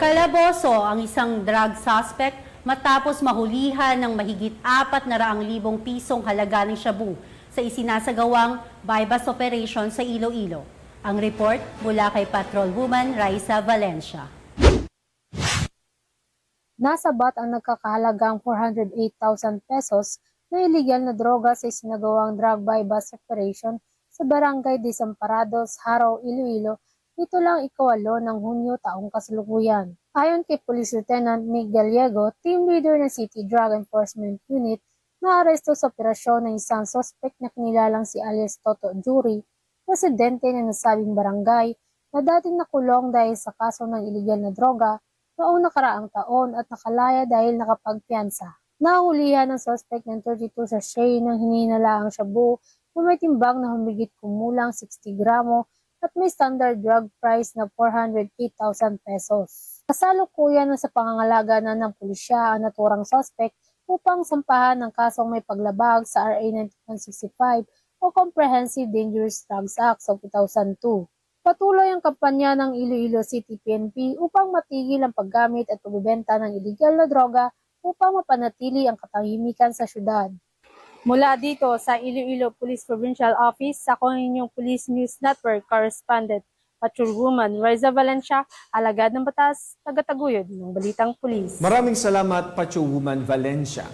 Kalaboso ang isang drug suspect matapos mahulihan ng mahigit 400,000 pisong halaga ng shabu sa isinasagawang bypass operation sa Iloilo. Ang report mula kay Patrolwoman Raisa Valencia. Nasabat ang nagkakahalagang 408,000 pesos na iligal na droga sa isinagawang drug bypass operation sa Barangay Desamparados, Haro, Iloilo, ito lang ikawalo ng Hunyo taong kasalukuyan. Ayon kay Police Lieutenant Nick Gallego, team leader ng City Drug Enforcement Unit, naaresto sa operasyon ng isang suspect na kinilalang si alias Toto Jury, residente ng nasabing barangay na dating nakulong dahil sa kaso ng iligal na droga noong nakaraang taon at nakalaya dahil nakapagpiyansa. Nahulihan ng suspect ng 32 sachet ng hininalaang shabu na may timbang na humigit kumulang 60 gramo at may standard drug price na 408,000 pesos. Kasalukuyan sa pangangalaga na ng pulisya ang naturang suspect upang sampahan ng kasong may paglabag sa RA 9165 o Comprehensive Dangerous Drugs Act of 2002. Patuloy ang kampanya ng Iloilo City PNP upang matigil ang paggamit at pagbebenta ng iligal na droga upang mapanatili ang katahimikan sa syudad. Mula dito sa Iloilo Police Provincial Office, ako ang inyong Police News Network Correspondent, Patrolwoman Raisa Valencia, alagad ng batas, tagataguyod ng Balitang Pulis. Maraming salamat, Patrolwoman Valencia.